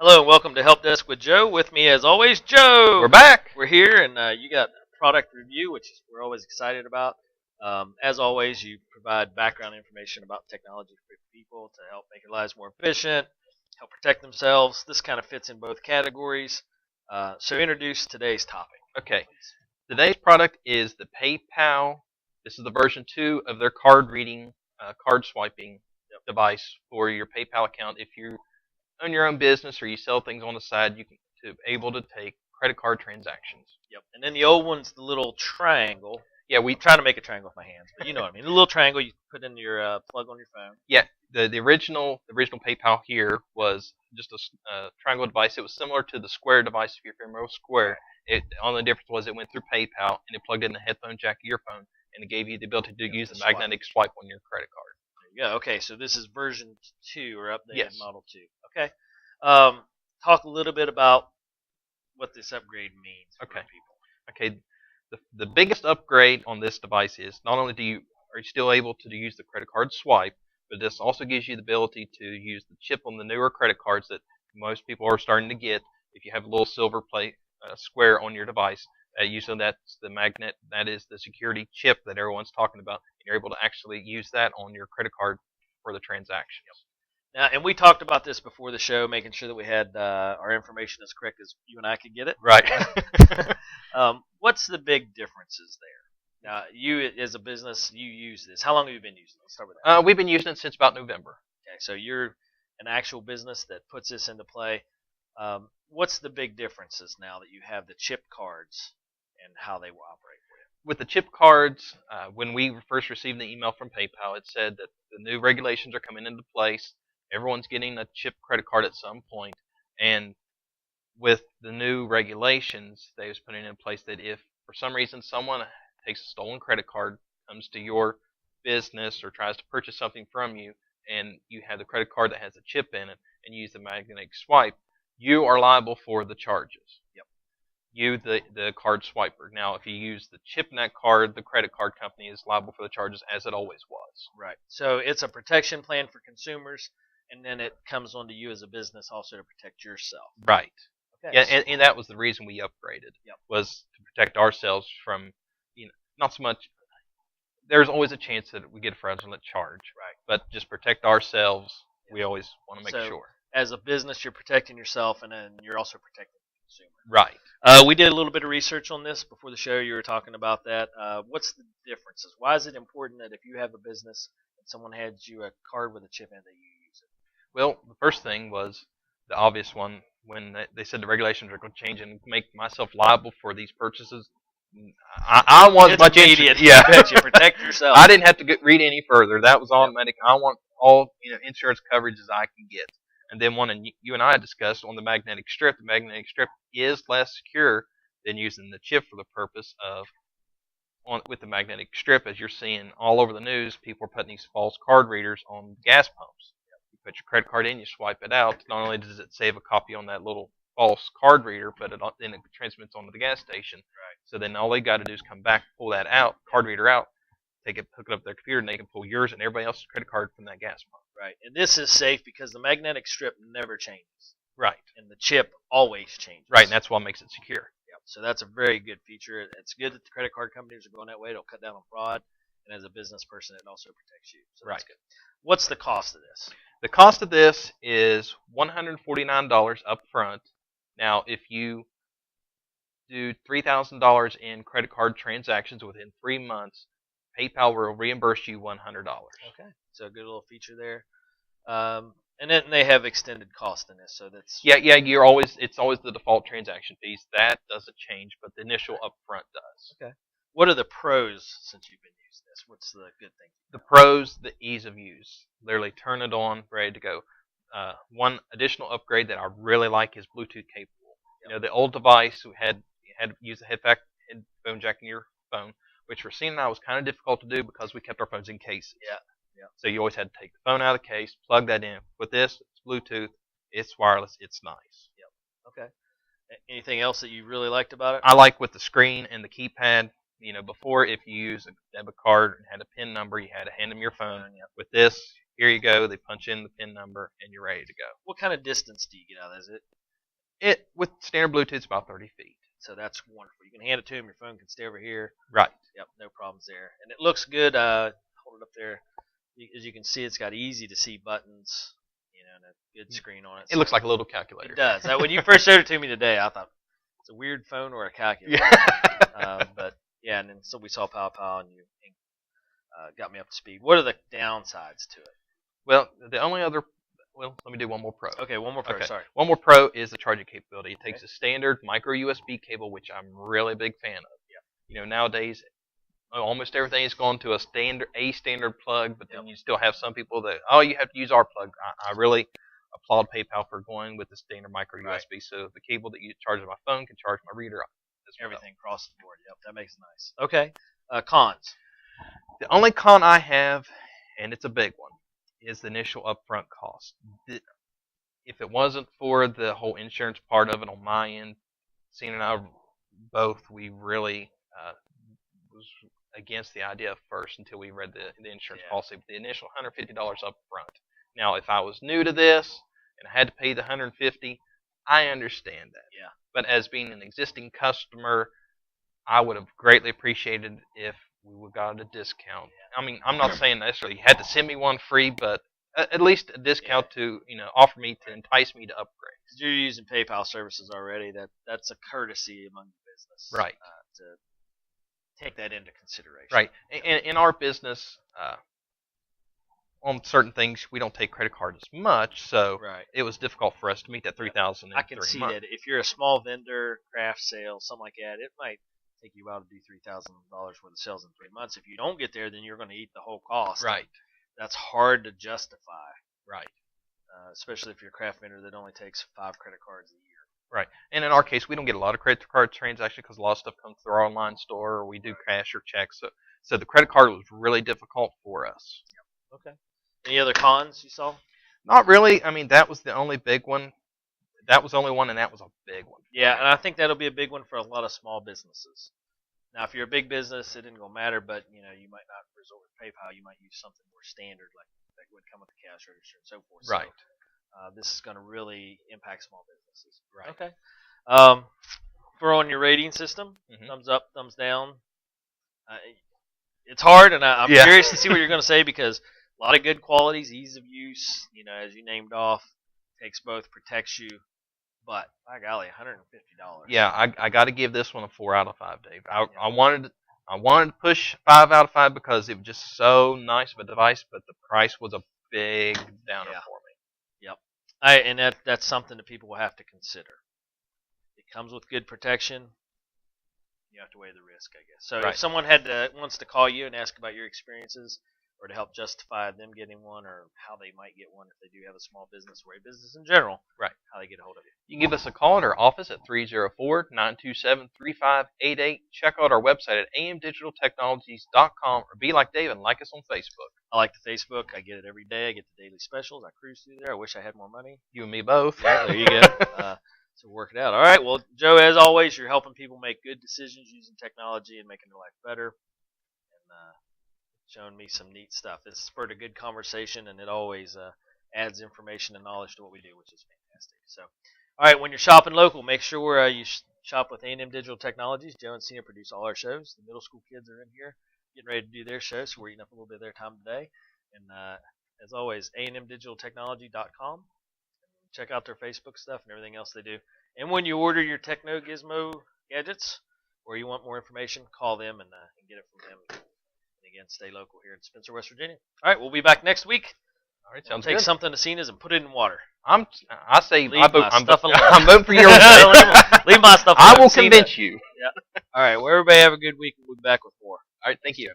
Hello and welcome to Help Desk with Joe. With me, as always, Joe. We're back. We're here, and you got a product review, which we're always excited about. As always, you provide background information about technology for people to help make their lives more efficient, help protect themselves. This kind of fits in both categories. So introduce today's topic. Okay. Today's product is the PayPal. This is the version 2 of their card reading, card swiping device for your PayPal account. If you own your own business or you sell things on the side, you can to be able to take credit card transactions. Yep. And then the old one's the little triangle. Yeah, I'm trying to make a triangle with my hands, but you know what I mean. The little triangle you put in your plug on your phone. Yeah, the original PayPal here was just a triangle device. It was similar to the Square device if you're familiar with Square. The only difference was it went through PayPal and it plugged in the headphone jack of your phone, and it gave you the ability to use the magnetic swipe on your credit card. There you go. Okay, so this is version 2 or updated Yes. model 2. Okay. Talk a little bit about what this upgrade means for Okay. people. Okay, the biggest upgrade on this device is not only are you still able to use the credit card swipe, but this also gives you the ability to use the chip on the newer credit cards that most people are starting to get. If you have a little silver plate square on your device, usually that's the magnet, that is the security chip that everyone's talking about. And you're able to actually use that on your credit card for the transactions. Now, and we talked about this before the show, making sure that we had our information as correct as you and I could get it. Right. What's the big differences there? Now, you as a business, you use this. How long have you been using it? Let's start with that. We've been using it since about November. Okay, so you're an actual business that puts this into play. What's the big differences now that you have the chip cards and how they will operate for you? With the chip cards, when we first received the email from PayPal, it said that the new regulations are coming into place. Everyone's getting a chip credit card at some point, and with the new regulations, they was putting in place that if for some reason someone takes a stolen credit card, comes to your business or tries to purchase something from you, and you have the credit card that has a chip in it, and you use the magnetic swipe, you are liable for the charges. Yep. You, the card swiper. Now, if you use the chip in that card, the credit card company is liable for the charges, as it always was. Right. So it's a protection plan for consumers, and then it comes onto you as a business also to protect yourself. Right. Okay. Yeah, and that was the reason we upgraded. Yep. Was to protect ourselves from, not so much. There's always a chance that we get a fraudulent charge. Right. But just protect ourselves. Yep. We always want to make sure. As a business, you're protecting yourself, and then you're also protecting the consumer. Right. We did a little bit of research on this before the show. You were talking about that. What's the differences? Why is it important that if you have a business and someone hands you a card with a chip in it, that you use it? Well, the first thing was the obvious one when they said the regulations are going to change and make myself liable for these purchases. I want much immediate. Yeah, you protect yourself. I didn't have to read any further. That was automatic. I want all insurance coverage as I can get. And then one, and you and I discussed on the magnetic strip. The magnetic strip is less secure than using the chip for the purpose of with the magnetic strip, as you're seeing all over the news. People are putting these false card readers on gas pumps. You put your credit card in, you swipe it out. Not only does it save a copy on that little false card reader, but then it transmits onto the gas station. Right. So then all they got to do is come back, pull that out, card reader out, hook it up to their computer, and they can pull yours and everybody else's credit card from that gas pump. Right. And this is safe because the magnetic strip never changes. Right. And the chip always changes. Right, and that's what makes it secure. Yep. So that's a very good feature. It's good that the credit card companies are going that way. It'll cut down on fraud. And as a business person, it also protects you. So that's good. What's the cost of this? The cost of this is $149 up front. Now, if you do $3,000 in credit card transactions within 3 months, PayPal will reimburse you $100. Okay. So a good little feature there. And then they have extended cost in this, so that's yeah. It's always the default transaction fees. That doesn't change, but the initial upfront does. Okay. What are the pros since you've been using this? What's the good thing? The pros, the ease of use. Literally turn it on, ready to go. One additional upgrade that I really like is Bluetooth capable. Yep. The old device you had to use a headphone jack in your phone, which for Cena and I was kind of difficult to do because we kept our phones in cases. Yeah. So you always had to take the phone out of the case, plug that in. With this, it's Bluetooth, it's wireless, it's nice. Yep. Okay. Anything else that you really liked about it? I like with the screen and the keypad. Before if you use a debit card and had a PIN number, you had to hand them your phone. Yep. With this, Here you go. They punch in the PIN number, and you're ready to go. What kind of distance do you get out of it? It with standard Bluetooth, it's about 30 feet. So that's wonderful. You can hand it to them. Your phone can stay over here. Right. Yep, no problems there. And it looks good. Hold it up there. As you can see, it's got easy to see buttons. And a good screen on it. It looks like a little calculator. It does. When you first showed it to me today, I thought it's a weird phone or a calculator. Yeah. But yeah, and then so we saw Pow, and you got me up to speed. What are the downsides to it? Well, the only other. Well, let me do one more pro. Okay, one more pro. Okay. Sorry. One more pro is the charging capability. It takes a standard micro USB cable, which I'm really a big fan of. Yeah. Nowadays, almost everything is going to a standard plug, but then you still have some people that you have to use our plug. I really applaud PayPal for going with the standard micro USB. So the cable that you charge my phone can charge my reader. Everything across the board. Yep, that makes it nice. Okay. Cons. The only con I have, and it's a big one, is the initial upfront cost. If it wasn't for the whole insurance part of it on my end, Cena and I both, we really was against the idea first until we read the insurance policy. But the initial $150 up front. Now, if I was new to this and I had to pay the $150, I understand that. Yeah. But as being an existing customer, I would have greatly appreciated if we would got a discount. I mean, I'm not saying necessarily you had to send me one free, but at least a discount to offer me to entice me to upgrade. Because you're using PayPal services already, that's a courtesy among the business, right? To take that into consideration, right? In our business, on certain things we don't take credit cards as much, so it was difficult for us to meet that 3,000. I can see that if you're a small vendor, craft sale, something like that, it might take you a while to do $3,000 worth of sales in 3 months. If you don't get there, then you're going to eat the whole cost. Right. That's hard to justify. Right. Especially if you're a craft vendor that only takes 5 credit cards a year. Right. And in our case, we don't get a lot of credit card transactions because a lot of stuff comes through our online store, or we do cash or checks. So the credit card was really difficult for us. Yep. Okay. Any other cons you saw? Not really. I mean, that was the only big one. That was the only one, and that was a big one. Yeah, and I think that'll be a big one for a lot of small businesses. Now, if you're a big business, it isn't going to matter, but you might not resort to PayPal. You might use something more standard, like that would come with the cash register and so forth. Right. So, this is going to really impact small businesses. Right. Okay. For on your rating system, thumbs up, thumbs down. It's hard, and I'm curious to see what you're going to say because a lot of good qualities, ease of use. As you named off, takes both, protects you. But by golly, $150. Yeah, I got to give this one a 4 out of 5, Dave. I wanted to push 5 out of 5 because it was just so nice of a device, but the price was a big downer for me. Yep. And that's something that people will have to consider. It comes with good protection. You have to weigh the risk, I guess. So if someone wants to call you and ask about your experiences, or to help justify them getting one, or how they might get one if they do have a small business or a business in general, how they get a hold of you. You can give us a call at our office at 304-927-3588. Check out our website at amdigitaltechnologies.com, or be like Dave and like us on Facebook. I like the Facebook. I get it every day. I get the daily specials. I cruise through there. I wish I had more money. You and me both. Yeah, there you go. So work it out. All right. Well, Joe, as always, you're helping people make good decisions using technology and making their life better. And showing me some neat stuff. It's spurred a good conversation, and it always adds information and knowledge to what we do, which is fantastic. So, all right, when you're shopping local, make sure you shop with A&M Digital Technologies. Joe and Cena produce all our shows. The middle school kids are in here getting ready to do their shows, so we're eating up a little bit of their time today. And as always, amdigitaltechnology.com. Check out their Facebook stuff and everything else they do. And when you order your Techno Gizmo gadgets, or you want more information, call them and get it from them. Again, stay local here in Spencer, West Virginia. All right, we'll be back next week. All right, sounds Take good. something to Cena's and put it in water. I'm voting for you. Leave my stuff alone. I will convince you. Yeah. All right, well, everybody have a good week. We'll be back with more. All right, thank you.